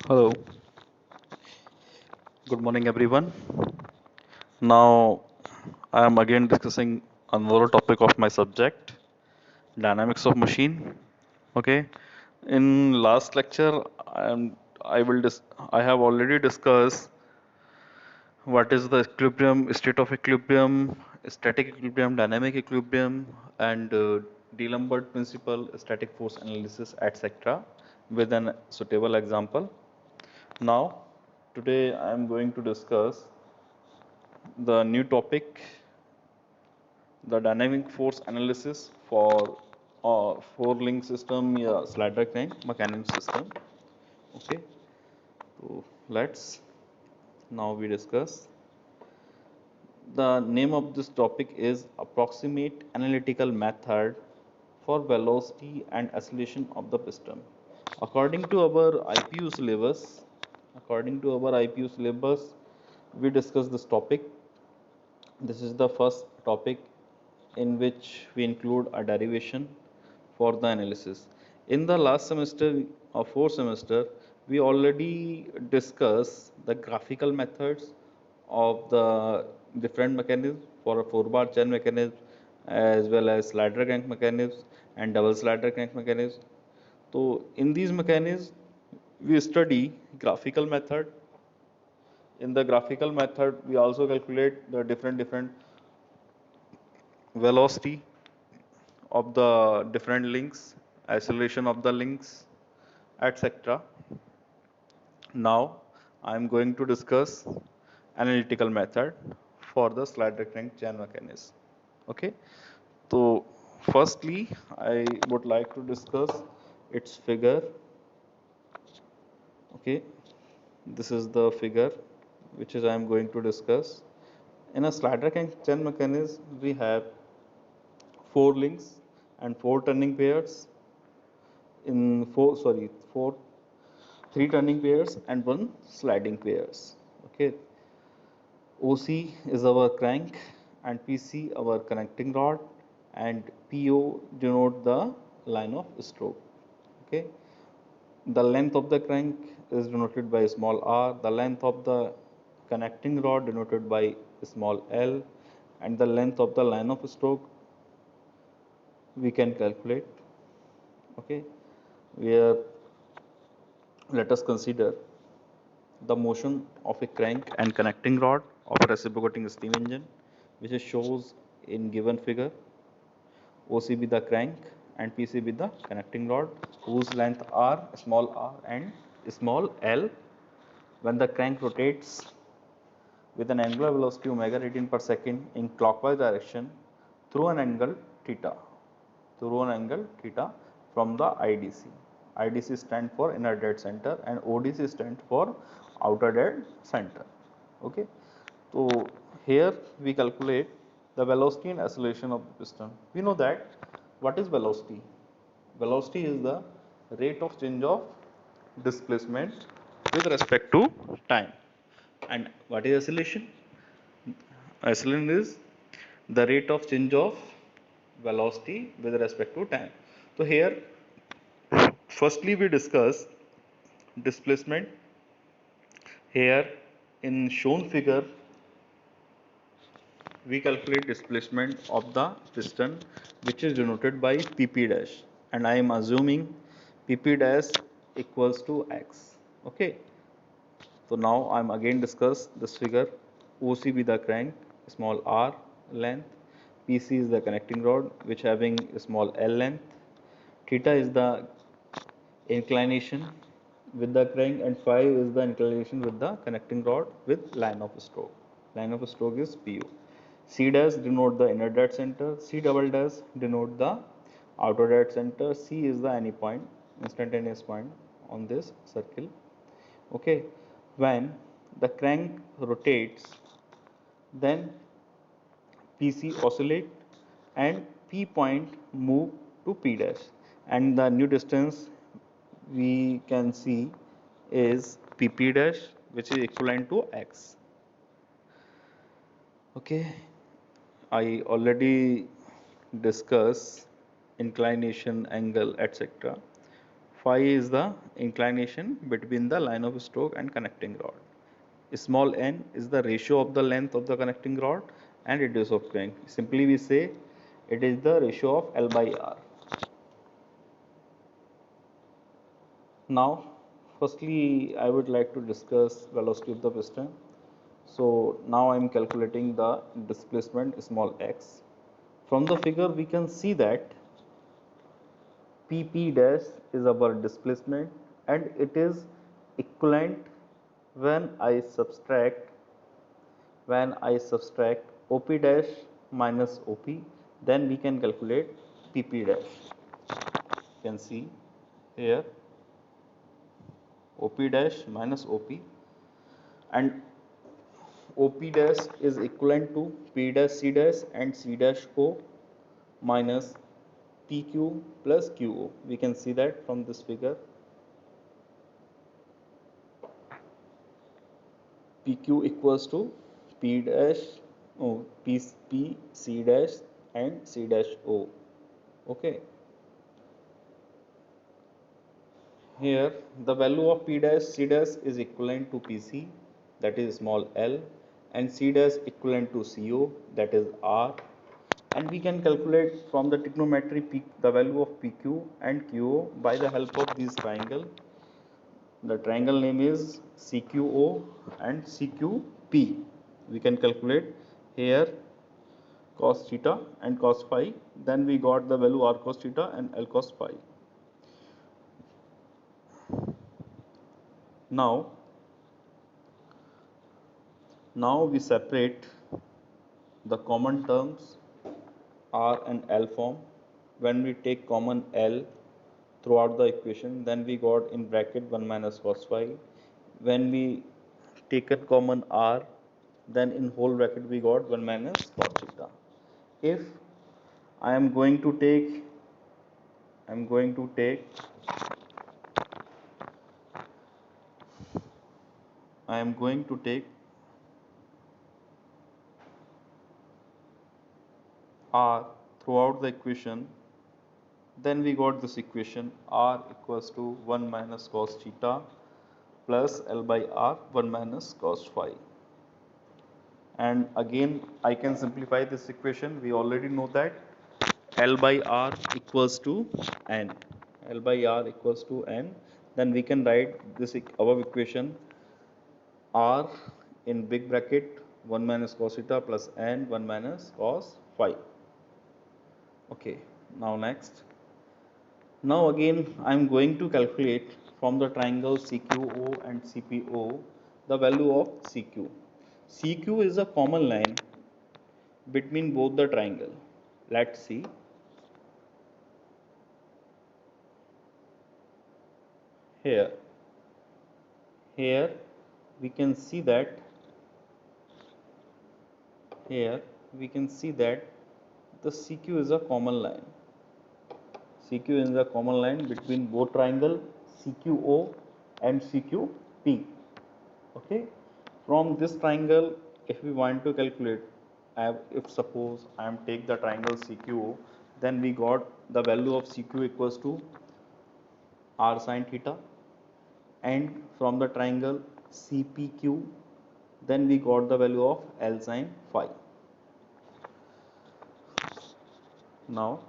Hello, good morning everyone. Now I am again discussing another topic of my subject, dynamics of machine. Okay. In last lecture, I am I will dis I have already discussed what is the equilibrium, state of equilibrium, static equilibrium, dynamic equilibrium, and D'Alembert principle, static force analysis, etc. with an suitable example. Now, today I am going to discuss the new topic, the dynamic force analysis for four link system, yeah, slider crank mechanism system. Okay, so let's now we discuss. The name of this topic is approximate analytical method for velocity and acceleration of the piston. According to our IPU syllabus, according to our IPU syllabus, we discuss this topic. This is the first topic in which we include a derivation for the analysis. In the last semester or fourth semester, we already discussed the graphical methods of the different mechanisms for a 4-bar chain mechanism as well as slider crank mechanisms and double slider crank mechanisms. So in these mechanisms, we study graphical method. In the graphical method, we also calculate the different velocity of the different links, acceleration of the links, etc. Now I am going to discuss analytical method for the slider crank chain mechanism. Okay, so firstly I would like to discuss its figure. Okay, this is the figure which is I am going to discuss. In a slider crank chain mechanism, we have four links and four turning pairs in four three turning pairs and one sliding pairs. Okay, OC is our crank and PC our connecting rod and PO denote the line of stroke. Okay, the length of the crank is denoted by small r, the length of the connecting rod denoted by small l, and the length of the line of stroke we can calculate. Okay, where let us consider the motion of a crank and connecting rod of a reciprocating steam engine, which is shows in given figure. OC be the crank and PC be the connecting rod, whose length r and small l. When the crank rotates with an angular velocity omega radian per second in clockwise direction through an angle theta, from the IDC. IDC stand for inner dead center and ODC stand for outer dead center. Okay, so here we calculate the velocity and acceleration of the piston. We know that what is velocity? Velocity is the rate of change of displacement with respect to time. And what is acceleration? Acceleration is the rate of change of velocity with respect to time. So here, firstly we discuss displacement. Here in shown figure, we calculate displacement of the piston, which is denoted by pp dash, and I am assuming pp dash equals to x. Okay, so now I am again discuss this figure. OC be the crank, small r length, PC is the connecting rod which having small l length, theta is the inclination with the crank, and phi is the inclination with the connecting rod with line of stroke. Line of stroke is PU. C dash denote the inner dead center, C double dash denote the outer dead center, C is the any point, instantaneous point on this circle. Okay, when the crank rotates, then PC oscillate and P point move to P dash, and the new distance we can see is PP dash, which is equivalent to X. Okay, I already discussed inclination, angle, etc. Phi is the inclination between the line of stroke and connecting rod. Small n is the ratio of the length of the connecting rod and radius of crank. Simply we say it is the ratio of L by R. Now, firstly, I would like to discuss velocity of the piston. So now I am calculating the displacement small x. From the figure we can see that PP dash is our displacement and it is equivalent when I subtract OP dash minus OP, then we can calculate PP dash. You can see here OP dash minus OP, and OP dash is equivalent to P dash C dash and C dash O minus PQ plus QO. We can see that from this figure. PQ equals to P dash P C dash and C dash O. Okay. Here the value of P dash C dash is equivalent to PC, that is small l, and C dash equivalent to CO, that is R, and we can calculate from the trigonometry the value of PQ and QO by the help of this triangle. The triangle name is CQO and CQP. We can calculate here cos theta and cos phi, then we got the value R cos theta and L cos phi. Now we separate the common terms R and L form. When we take common L throughout the equation, then we got in bracket 1 minus cos phi. When we take a common R, then in whole bracket we got 1 minus cos theta. If I am going to take R throughout the equation, then we got this equation R equals to 1 minus cos theta plus L by R 1 minus cos phi. And again I can simplify this equation. We already know that L by R equals to N. L by R equals to N. Then we can write this above equation R in big bracket 1 minus cos theta plus N 1 minus cos phi. Okay, now next. Now again I am going to calculate from the triangle CQO and CPO the value of CQ. CQ is a common line between both the triangle. Let's see. Here we can see that the CQ is a common line. CQ is a common line between both triangle CQO and CQP. Okay. From this triangle, if we want to calculate, if suppose I am take the triangle CQO, then we got the value of CQ equals to R sin theta, and from the triangle CPQ, then we got the value of L sin phi. Now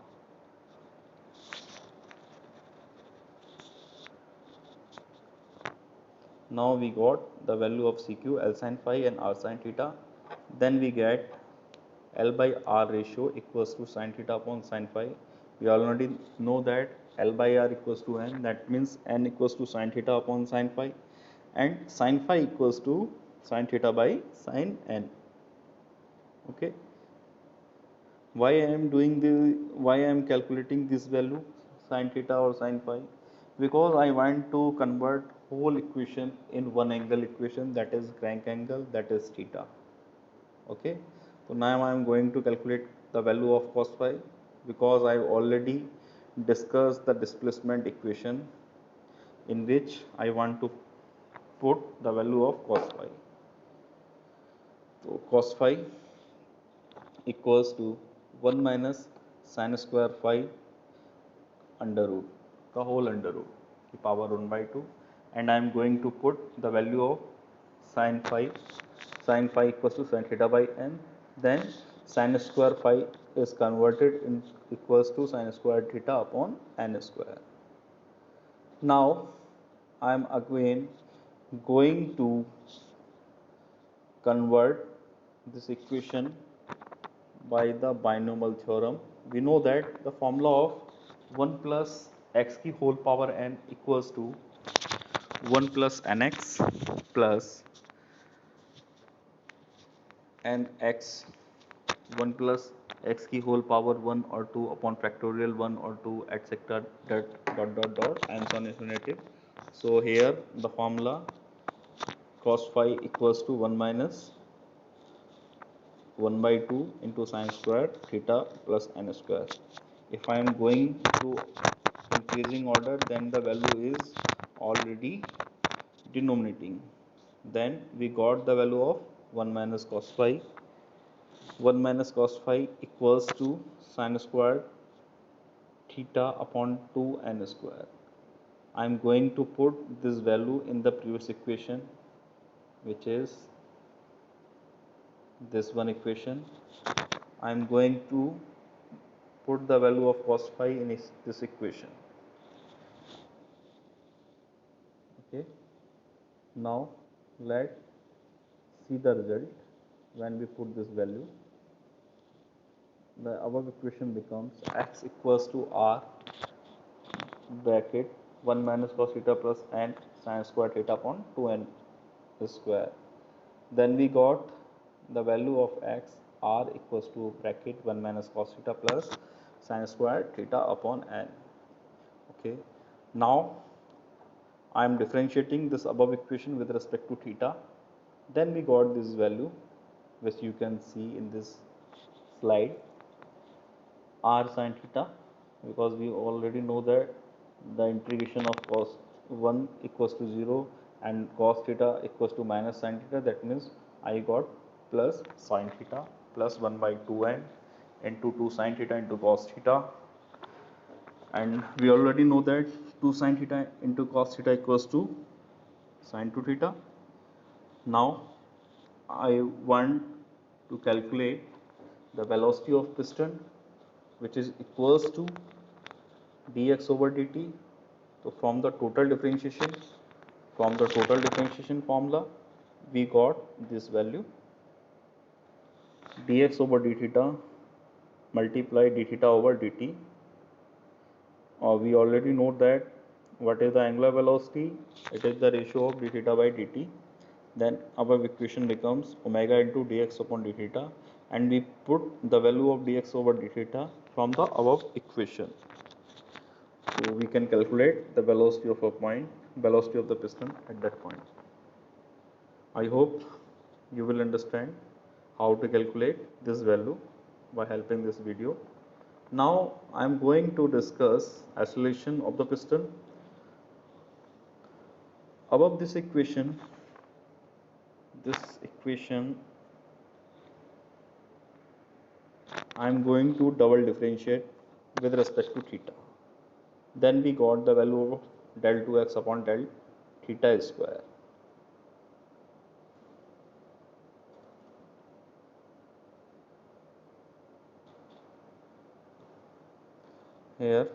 we got the value of CQ, L sin phi and R sin theta. Then we get L by R ratio equals to sin theta upon sin phi. We already know that L by R equals to N. That means N equals to sin theta upon sin phi, and sin phi equals to sin theta by sin N. Okay. Why I am calculating this value sin theta or sin phi? Because I want to convert whole equation in one angle equation, that is crank angle, that is theta. Okay, so now I am going to calculate the value of cos phi, because I have already discussed the displacement equation in which I want to put the value of cos phi. So cos phi equals to 1 minus sin square phi under root, the whole under root. power 1 by 2, and I am going to put the value of sin phi. Sin phi equals to sin theta by n. Then sin square phi is converted in equals to sin square theta upon n square. Now I am again going to convert this equation by the binomial theorem. We know that the formula of 1 plus x की whole power n equals to 1 plus nx plus nx 1 plus x की whole power 1 or 2 upon factorial 1 or 2 etc. dot and so on infinitive. So here the formula cos phi equals to 1 minus 1 by 2 into sin square theta plus n square. If I am going to increasing order, then the value is already denominating. Then we got the value of 1 minus cos phi. 1 minus cos phi equals to sin square theta upon 2 n square. I am going to put this value in the previous equation, which is this one equation. I am going to put the value of cos phi in this equation. Okay. Now let's see the result when we put this value. The above equation becomes x equals to r bracket 1 minus cos theta plus n sin square theta upon 2n square. Then we got the value of x r equals to bracket 1 minus cos theta plus sin square theta upon n. Okay. Now I am differentiating this above equation with respect to theta. Then we got this value, which you can see in this slide, r sin theta, because we already know that the integration of cos 1 equals to 0 and cos theta equals to minus sin theta. That means I got plus sin theta plus 1 by 2n into 2 sin theta into cos theta, and we already know that 2 sin theta into cos theta equals to sin 2 theta. Now I want to calculate the velocity of piston, which is equals to dx over dt. So from the total differentiation formula, we got this value dx over d theta multiply d theta over dt. We already know that what is the angular velocity. It is the ratio of d theta by dt. Then our equation becomes omega into dx upon d theta, and we put the value of dx over d theta from the above equation. So we can calculate the velocity of velocity of the piston at that point. I hope you will understand how to calculate this value by helping this video. Now I am going to discuss acceleration of the piston. Above this equation I am going to double differentiate with respect to theta. Then we got the value of del 2x upon del theta square. Here,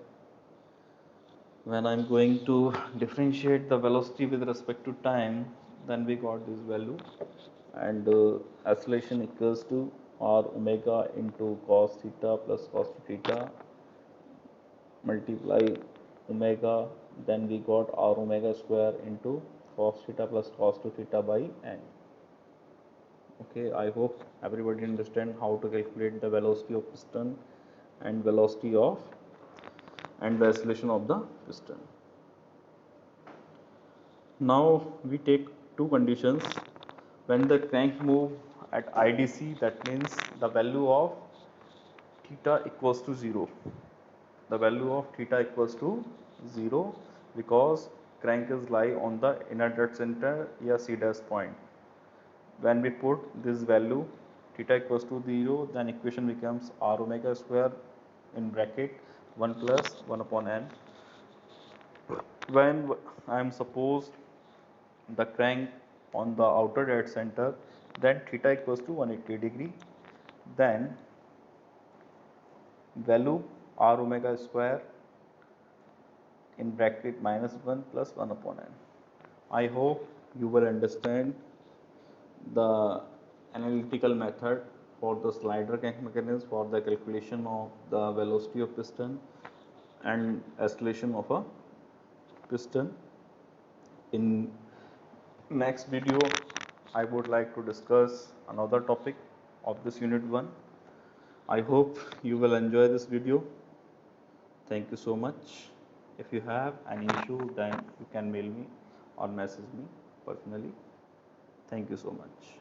when I am going to differentiate the velocity with respect to time, then we got this value, and acceleration equals to r omega into cos theta plus cos theta multiply omega. Then we got r omega square into cos theta plus cos 2 theta by n. Okay, I hope everybody understand how to calculate the velocity of piston and velocity of and the acceleration of the piston. Now we take two conditions. When the crank move at IDC, that means the value of theta equals to 0. The value of theta equals to 0 because crank is lie on the inner dead center या C dash point. When we put this value theta equals to 0, then equation becomes r omega square in bracket 1 plus 1 upon n when I am suppose the crank on the outer dead center, then theta equals to 180 degree, then value r omega square in bracket minus 1 plus 1 upon n. I hope you will understand the analytical method for the slider crank mechanism for the calculation of the velocity of piston and acceleration of a piston. In next video, I would like to discuss another topic of this unit 1. I hope you will enjoy this video. Thank you so much. If you have any issue, then you can mail me or message me personally. Thank you so much.